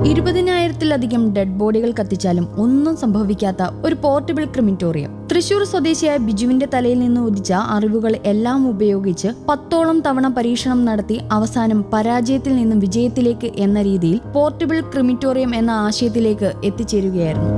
20,000-ത്തിലധികം dead ബോഡികൾ കത്തിച്ചാലും ഒന്നും സംഭവിക്കാത്ത ഒരു portable crematorium. Thrissur സ്വദേശിയായ ബിജുവിന്റെ തലയിൽ നിന്ന് ഉദിച്ച അറിവുകൾ എല്ലാം ഉപയോഗിച്ച് 10ഓളം തവണ പരീക്ഷണം നടത്തി അവസാനം പരാജയത്തിൽ നിന്നും വിജയത്തിലേക്ക് എന്ന രീതിയിൽ പോർട്ടബിൾ ക്രിമിറ്റോറിയം എന്ന ആശയത്തിലേക്ക് എത്തിച്ചേരുകയായിരുന്നു.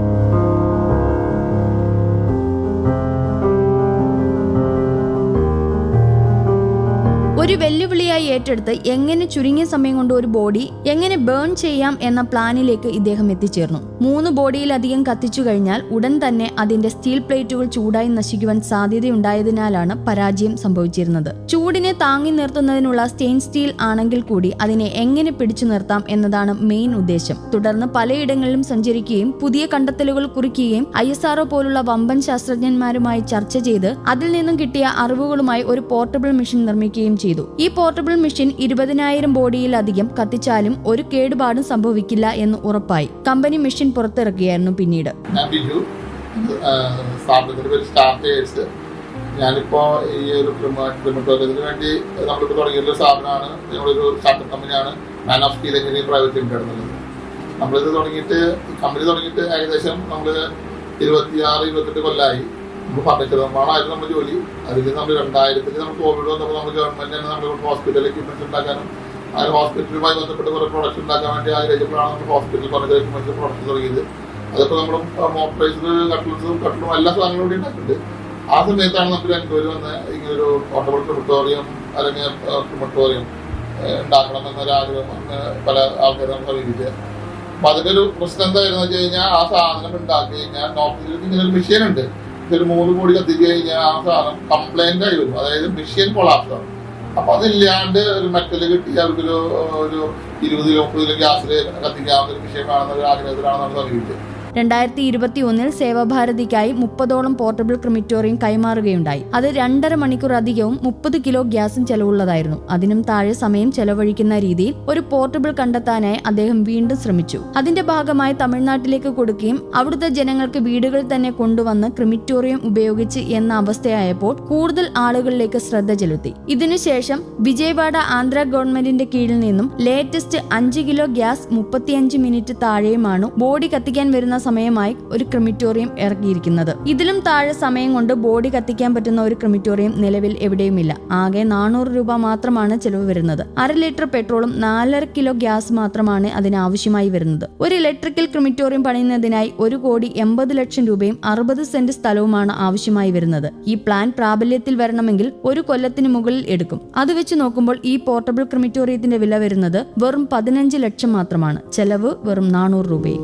ഒരു വെല്ലുവിളിയായി ഏറ്റെടുത്ത് എങ്ങനെ ചുരുങ്ങിയ സമയം കൊണ്ട് ഒരു ബോഡി എങ്ങനെ ബേൺ ചെയ്യാം എന്ന പ്ലാനിലേക്ക് ഇദ്ദേഹം എത്തിച്ചേർന്നു. 3 ബോഡിയിലധികം കത്തിച്ചു കഴിഞ്ഞാൽ ഉടൻ തന്നെ അതിന്റെ സ്റ്റീൽ പ്ലേറ്റുകൾ ചൂടായി നശിക്കുവാൻ സാധ്യതയുണ്ടായതിനാലാണ് പരാജയം സംഭവിച്ചിരുന്നത്. ചൂടിനെ താങ്ങി നിർത്തുന്നതിനുള്ള സ്റ്റെയിൻ സ്റ്റീൽ ആണെങ്കിൽ കൂടി അതിനെ എങ്ങനെ പിടിച്ചു നിർത്താം എന്നതാണ് മെയിൻ ഉദ്ദേശം. തുടർന്ന് പലയിടങ്ങളിലും സഞ്ചരിക്കുകയും പുതിയ കണ്ടെത്തലുകൾ കുറിക്കുകയും ISRO പോലുള്ള വമ്പൻ ശാസ്ത്രജ്ഞന്മാരുമായി ചർച്ച ചെയ്ത് അതിൽ നിന്നും കിട്ടിയ അറിവുകളുമായി ഒരു പോർട്ടബിൾ മെഷീൻ നിർമ്മിക്കുകയും ചെയ്തു. ഈ പോർട്ടബിൾ മെഷീൻ 20,000 ബോഡിയിലധികം കത്തിച്ചാലും ഒരു കേടുപാടും സംഭവിക്കില്ല എന്ന് ഉറപ്പായി. കമ്പനി മെഷീൻ പുറത്തിറക്കുകയായിരുന്നു പിന്നീട്. ഞാനിപ്പോ ഈ ഒരു ക്രിമിറ്റോറിയത്തിന് വേണ്ടി നമ്മളിപ്പോൾ തുടങ്ങിയൊരു സ്ഥാപനമാണ്, ഞങ്ങളൊരു സ്റ്റാർട്ടപ്പ് കമ്പനിയാണ് man of steel engineering private limited എന്നുള്ളത്. നമ്മളിത് കമ്പനി തുടങ്ങിയിട്ട് ഏകദേശം നമ്മൾ 26-28 കൊല്ലമായി. നമ്മൾ ഫർണിച്ചർ നിർമ്മാണമായിരുന്നു നമ്മുടെ ജോലി. അതിൽ നമ്മൾ 2000 നമ്മൾ കോവിഡ് വന്നപ്പോൾ നമ്മൾ ഗവൺമെന്റ് തന്നെ നമ്മൾ ഹോസ്പിറ്റൽ എക്യുപ്മെന്റ്സ് ഉണ്ടാക്കാനും അങ്ങനെ ഹോസ്പിറ്റലുമായി ബന്ധപ്പെട്ട് കുറെ പ്രൊഡക്ഷൻ ഉണ്ടാക്കാൻ വേണ്ടി ആഗ്രഹിച്ചപ്പോഴാണ് നമ്മൾ ഹോസ്പിറ്റൽ ഫർണിച്ചർ എക്യുപ്മെന്റ്സ് പ്രൊഡക്ഷൻ തുടങ്ങിയത്. അതിപ്പോൾ നമ്മൾ മോട്ടറൈസ്ഡ് കട്ടിലും എല്ലാ സാധനങ്ങളും കൂടി ഉണ്ടാക്കിയിട്ടുണ്ട്. ആ സമയത്താണ് നമുക്ക് എൻക്വയറി വന്ന് ഇങ്ങനൊരു പോർട്ടബിൾ ക്രിമിറ്റോറിയം അല്ലെങ്കിൽ ക്രിമിറ്റോറിയം ഉണ്ടാക്കണം എന്നൊരാഗ്രഹം പല ആൾക്കാരും നമ്മൾ സമീപിച്ചത്. അപ്പൊ അതിന്റെ ഒരു പ്രശ്നം എന്തായിരുന്നു വെച്ച് കഴിഞ്ഞാൽ ആ സാധനം ഉണ്ടാക്കി കഴിഞ്ഞാൽ നോർത്തിൽ ഇങ്ങനെ ഒരു മെഷീൻ ഉണ്ട്. ഒരു 3 കോടി കത്തിച്ചു കഴിഞ്ഞാൽ ആ സാധനം കംപ്ലൈന്റ് ആയി വരും, അതായത് മെഷീൻ കൊളാപ്സ് ആണ്. അപ്പൊ അതില്ലാണ്ട് ഒരു മെറ്റല് കിട്ടി അവർക്കൊരു 20-30 ഗ്യാസിൽ കത്തിക്കാവുന്ന ഒരു മെഷീൻ കാണുന്ന ഒരു ആഗ്രഹത്തിലാണ് നമ്മൾ സമീപിച്ചത്. 2021 സേവാഭാരതിക്കായി 30ഓളം പോർട്ടബിൾ ക്രിമിറ്റോറിയം കൈമാറുകയുണ്ടായി. അത് 2.5 മണിക്കൂർ അധികവും 30 കിലോ ഗ്യാസും ചെലവുള്ളതായിരുന്നു. അതിനും താഴെ സമയം ചെലവഴിക്കുന്ന രീതിയിൽ ഒരു പോർട്ടബിൾ കണ്ടെത്താനായി അദ്ദേഹം വീണ്ടും ശ്രമിച്ചു. അതിന്റെ ഭാഗമായി തമിഴ്നാട്ടിലേക്ക് കൊടുക്കുകയും അവിടുത്തെ ജനങ്ങൾക്ക് വീടുകൾ തന്നെ കൊണ്ടുവന്ന് ക്രിമിറ്റോറിയം ഉപയോഗിച്ച് എന്ന അവസ്ഥയായപ്പോൾ കൂടുതൽ ആളുകളിലേക്ക് ശ്രദ്ധ ചെലുത്തി. ഇതിനുശേഷം വിജയവാഡ ആന്ധ്ര ഗവൺമെന്റിന്റെ കീഴിൽ നിന്നും ലേറ്റസ്റ്റ് 5 കിലോ ഗ്യാസ് 35 മിനിറ്റ് താഴെയുമാണ് ബോഡി കത്തിക്കാൻ വരുന്ന സമയമായി ഒരു ക്രിമിറ്റോറിയം ഇറക്കിയിരിക്കുന്നത്. ഇതിലും താഴെ സമയം കൊണ്ട് ബോഡി കത്തിക്കാൻ പറ്റുന്ന ഒരു ക്രിമിറ്റോറിയം നിലവിൽ എവിടെയുമില്ല. ആകെ 400 രൂപ മാത്രമാണ് ചെലവ് വരുന്നത്. 1/2 ലിറ്റർ പെട്രോളും 4.5 കിലോ ഗ്യാസ് മാത്രമാണ് അതിനാവശ്യമായി വരുന്നത്. ഒരു ഇലക്ട്രിക്കൽ ക്രിമിറ്റോറിയം പണിയുന്നതിനായി 1,80 ലക്ഷം രൂപയും 60 സെന്റ് സ്ഥലവുമാണ് ആവശ്യമായി വരുന്നത്. ഈ പ്ലാൻ പ്രാബല്യത്തിൽ വരണമെങ്കിൽ 1 കൊല്ലത്തിന് മുകളിൽ എടുക്കും. അത് വെച്ച് നോക്കുമ്പോൾ ഈ പോർട്ടബിൾ ക്രിമിറ്റോറിയത്തിന്റെ വില വരുന്നത് വെറും 15 ലക്ഷം മാത്രമാണ്. ചെലവ് വെറും 400 രൂപയും.